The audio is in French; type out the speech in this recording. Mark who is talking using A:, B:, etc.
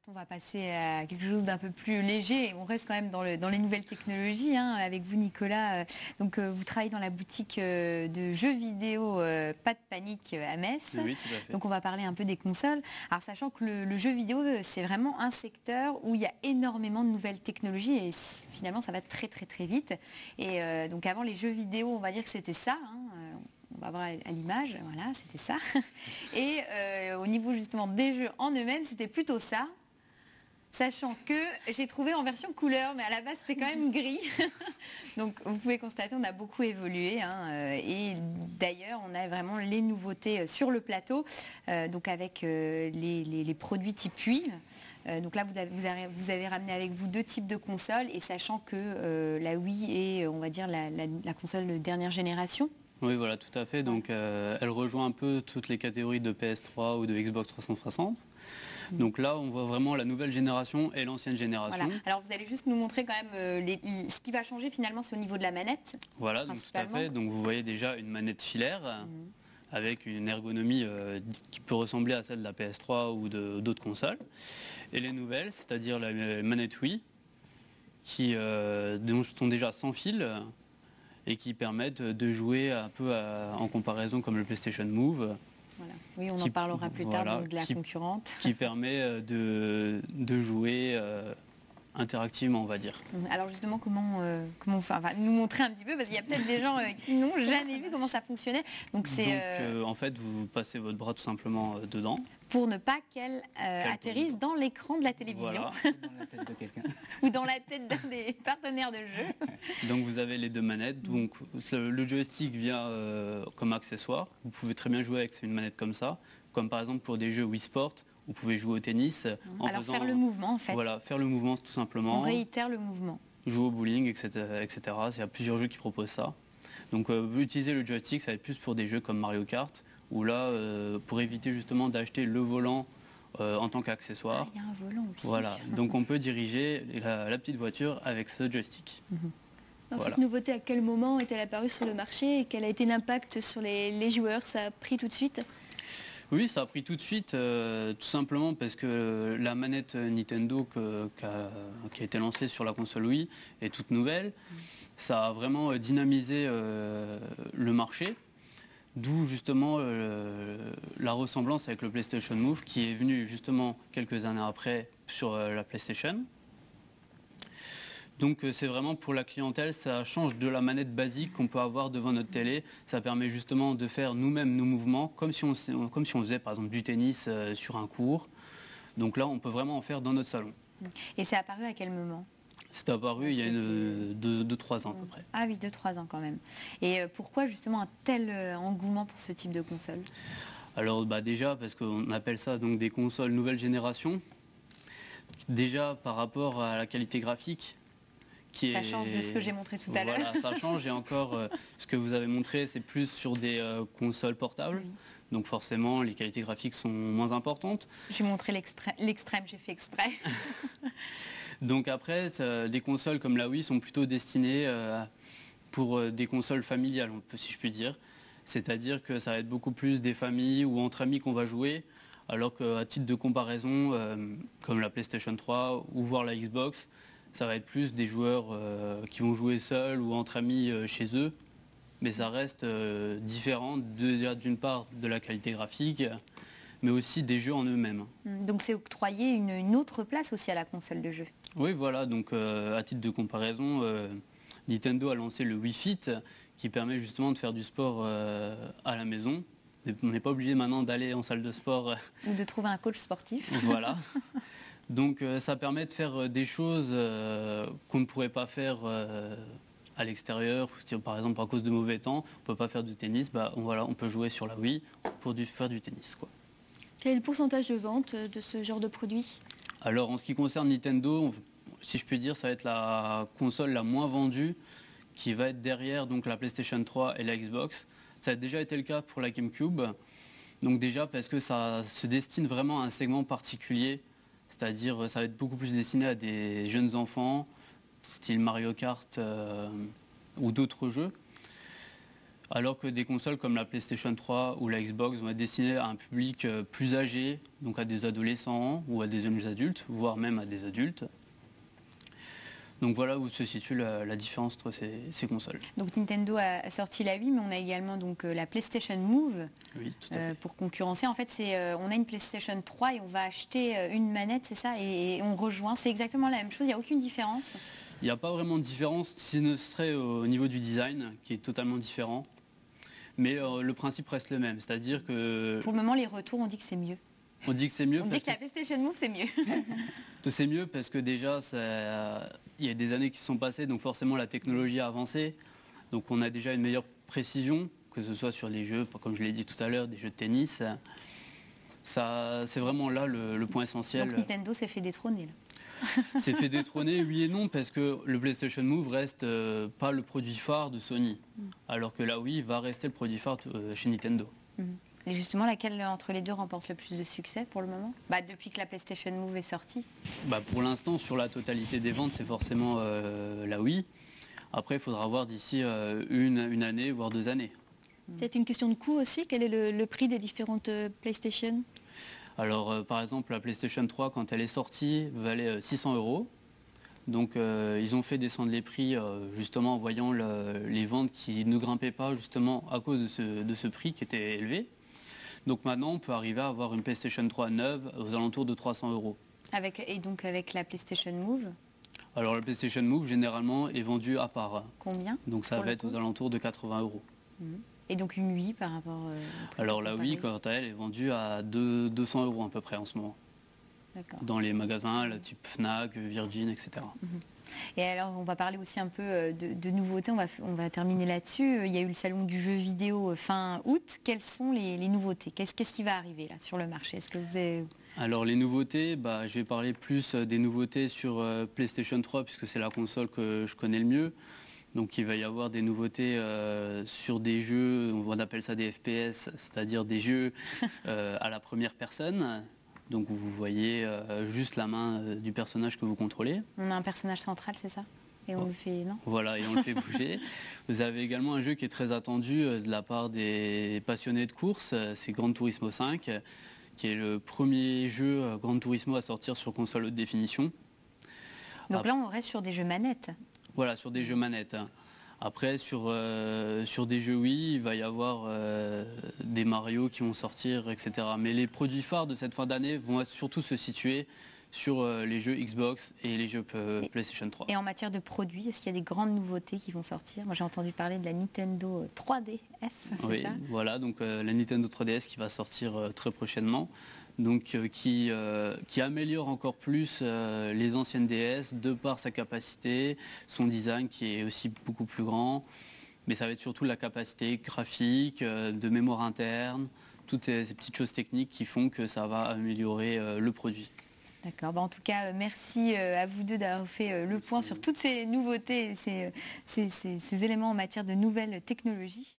A: On va passer à quelque chose d'un peu plus léger. On reste quand même dans les nouvelles technologies, hein, avec vous, Nicolas. Donc, vous travaillez dans la boutique de jeux vidéo Pas de panique à Metz.
B: Oui, tout à fait.
A: Donc, on va parler un peu des consoles. Alors, sachant que le jeu vidéo, c'est vraiment un secteur où il y a énormément de nouvelles technologies et finalement, ça va très, très, très vite. Et donc, avant, les jeux vidéo, on va dire que c'était ça, hein, on va voir à l'image, voilà, c'était ça. Et au niveau justement des jeux en eux-mêmes, c'était plutôt ça. Sachant que j'ai trouvé en version couleur, mais à la base c'était quand même gris. Donc vous pouvez constater, on a beaucoup évolué. Hein, et d'ailleurs, on a vraiment les nouveautés sur le plateau, donc avec les produits type huile. Donc là, vous avez ramené avec vous deux types de consoles, et sachant que la Wii est, on va dire, la console de dernière génération.
B: Oui, voilà, tout à fait. Donc, elle rejoint un peu toutes les catégories de PS3 ou de Xbox 360. Donc là, on voit vraiment la nouvelle génération et l'ancienne génération.
A: Voilà. Alors, vous allez juste nous montrer quand même ce qui va changer finalement, c'est au niveau de la manette.
B: Voilà, donc tout à fait. Donc, vous voyez déjà une manette filaire avec une ergonomie qui peut ressembler à celle de la PS3 ou d'autres consoles. Et les nouvelles, c'est-à-dire la manette Wii, qui sont déjà sans fil et qui permettent de jouer un peu en comparaison comme le PlayStation Move.
A: Voilà. Oui, on en parlera plus tard donc de la concurrente.
B: Qui permet de jouer interactivement, on va dire.
A: Alors justement, comment enfin, nous montrer un petit peu, parce qu'il y a peut-être des gens qui n'ont jamais vu comment ça fonctionnait. Donc
B: en fait, vous passez votre bras tout simplement dedans.
A: Pour ne pas qu'elle atterrisse dans l'écran de la télévision.
B: Voilà.
C: Dans la tête de quelqu'un.
A: Ou dans la tête d'un des partenaires de jeu.
B: Donc vous avez les deux manettes. Donc le joystick vient comme accessoire. Vous pouvez très bien jouer avec une manette comme ça. Comme par exemple pour des jeux Wii Sport, vous pouvez jouer au tennis.
A: Alors faire le mouvement en fait.
B: Voilà, faire le mouvement tout simplement.
A: On réitère le mouvement.
B: Jouer au bowling, etc. Il y a plusieurs jeux qui proposent ça. Donc utiliser le joystick, ça va être plus pour des jeux comme Mario Kart, où là, pour éviter justement d'acheter le volant en tant qu'accessoire.
A: Il y a un volant aussi.
B: Voilà, donc on peut diriger la petite voiture avec ce joystick.
D: Donc cette nouveauté, à quel moment est-elle apparue sur le marché et quel a été l'impact sur les joueurs? Ça a pris tout de suite?
B: Oui, ça a pris tout de suite, tout simplement parce que la manette Nintendo qui a été lancée sur la console Wii est toute nouvelle. Ça a vraiment dynamisé le marché, d'où justement la ressemblance avec le PlayStation Move qui est venu justement quelques années après sur la PlayStation. Donc c'est vraiment pour la clientèle, ça change de la manette basique qu'on peut avoir devant notre télé. Ça permet justement de faire nous-mêmes nos mouvements, comme si on faisait par exemple du tennis sur un court. Donc là, on peut vraiment en faire dans notre salon.
A: Et c'est apparu à quel moment?
B: C'est apparu il y a 2-3 ans à peu près.
A: Ah oui, 2-3 ans quand même. Et pourquoi justement un tel engouement pour ce type de console?
B: Alors déjà parce qu'on appelle ça donc des consoles nouvelle génération. Déjà par rapport à la qualité graphique.
A: Ça change de ce que j'ai montré tout à l'heure.
B: Voilà, ça change et encore ce que vous avez montré, c'est plus sur des consoles portables. Oui. Donc forcément, les qualités graphiques sont moins importantes.
A: J'ai montré l'extrême, j'ai fait exprès.
B: Donc après, des consoles comme la Wii sont plutôt destinées pour des consoles familiales, si je puis dire. C'est-à-dire que ça va être beaucoup plus des familles ou entre amis qu'on va jouer, alors qu'à titre de comparaison, comme la PlayStation 3 ou voire la Xbox, ça va être plus des joueurs qui vont jouer seuls ou entre amis chez eux. Mais ça reste différent d'une part de la qualité graphique, mais aussi des jeux en eux-mêmes.
A: Donc c'est octroyer une autre place aussi à la console de jeu.
B: Oui, voilà. Donc à titre de comparaison, Nintendo a lancé le Wii Fit qui permet justement de faire du sport à la maison. On n'est pas obligé maintenant d'aller en salle de sport.
A: Ou de trouver un coach sportif.
B: Voilà. Donc ça permet de faire des choses qu'on ne pourrait pas faire à l'extérieur. Par exemple, à cause de mauvais temps, on ne peut pas faire du tennis. Voilà, on peut jouer sur la Wii pour faire du tennis, quoi.
D: Quel est le pourcentage de vente de ce genre de produit?
B: Alors en ce qui concerne Nintendo, si je puis dire, ça va être la console la moins vendue qui va être derrière donc, la PlayStation 3 et la Xbox. Ça a déjà été le cas pour la GameCube. Donc déjà parce que ça se destine vraiment à un segment particulier. C'est-à-dire ça va être beaucoup plus destiné à des jeunes enfants, style Mario Kart ou d'autres jeux. Alors que des consoles comme la PlayStation 3 ou la Xbox vont être destinées à un public plus âgé, donc à des adolescents ou à des jeunes adultes, voire même à des adultes. Donc voilà où se situe la différence entre ces consoles.
A: Donc Nintendo a sorti la Wii, mais on a également donc, la PlayStation Move,
B: Oui, tout à fait.
A: pour concurrencer. En fait, on a une PlayStation 3 et on va acheter une manette, c'est ça, et on rejoint. C'est exactement la même chose, il n'y a aucune différence.
B: Il n'y a pas vraiment de différence, si ce serait au niveau du design, qui est totalement différent. Mais le principe reste le même, c'est-à-dire que...
A: Pour le moment, les retours, on dit que c'est mieux.
B: On dit que c'est mieux.
A: On dit que la PlayStation Move, c'est mieux.
B: C'est mieux parce que déjà, il y a des années qui se sont passées, donc forcément la technologie a avancé. Donc on a déjà une meilleure précision, que ce soit sur les jeux, comme je l'ai dit tout à l'heure, des jeux de tennis. C'est vraiment là le point essentiel.
A: Donc Nintendo s'est fait détrôner là.
B: C'est fait détrôner, oui et non, parce que le PlayStation Move reste pas le produit phare de Sony, alors que la Wii va rester le produit phare chez Nintendo.
A: Et justement, laquelle entre les deux remporte le plus de succès pour le moment, depuis que la PlayStation Move est sortie?
B: Pour l'instant, sur la totalité des ventes, c'est forcément la Wii. Après, il faudra voir d'ici une année, voire 2 années.
D: Peut-être une question de coût aussi, quel est le prix des différentes PlayStation?
B: Alors par exemple la PlayStation 3 quand elle est sortie valait 600 €. Donc ils ont fait descendre les prix justement en voyant les ventes qui ne grimpaient pas justement à cause de ce prix qui était élevé. Donc maintenant on peut arriver à avoir une PlayStation 3 neuve aux alentours de 300 €.
A: Et donc avec la PlayStation Move?
B: Alors la PlayStation Move généralement est vendue à part.
A: Combien?
B: Donc ça va être aux alentours de 80 €.
A: Et donc une Wii par rapport...
B: Alors la Wii, quant à elle, est vendue à 200 € à peu près en ce moment. Dans les magasins, la type Fnac, Virgin, etc.
A: Et alors on va parler aussi un peu de nouveautés, on va terminer là-dessus. Il y a eu le salon du jeu vidéo fin août. Quelles sont les nouveautés? Qu'est-ce qui va arriver là sur le marché? Est-ce que vous avez...
B: Alors les nouveautés, je vais parler plus des nouveautés sur PlayStation 3 puisque c'est la console que je connais le mieux. Donc il va y avoir des nouveautés sur des jeux, on appelle ça des FPS, c'est-à-dire des jeux à la première personne. Donc vous voyez juste la main du personnage que vous contrôlez.
A: On a un personnage central, c'est ça? Et on le fait, non?
B: Voilà, et on le fait bouger. Vous avez également un jeu qui est très attendu de la part des passionnés de course, c'est Gran Turismo 5, qui est le premier jeu Gran Turismo à sortir sur console haute définition.
A: Donc là on reste sur des jeux manettes.
B: Voilà, sur des jeux manettes. Après, sur des jeux Wii, il va y avoir des Mario qui vont sortir, etc. Mais les produits phares de cette fin d'année vont surtout se situer sur les jeux Xbox et les jeux PlayStation 3.
A: Et en matière de produits, est-ce qu'il y a des grandes nouveautés qui vont sortir? Moi j'ai entendu parler de la Nintendo 3DS, c'est
B: oui,
A: ça?
B: Voilà, donc la Nintendo 3DS qui va sortir très prochainement. Donc qui améliore encore plus les anciennes DS de par sa capacité, son design qui est aussi beaucoup plus grand, mais ça va être surtout la capacité graphique, de mémoire interne, toutes ces petites choses techniques qui font que ça va améliorer le produit.
A: D'accord, en tout cas merci à vous deux d'avoir fait le point sur toutes ces nouveautés et ces éléments en matière de nouvelles technologies.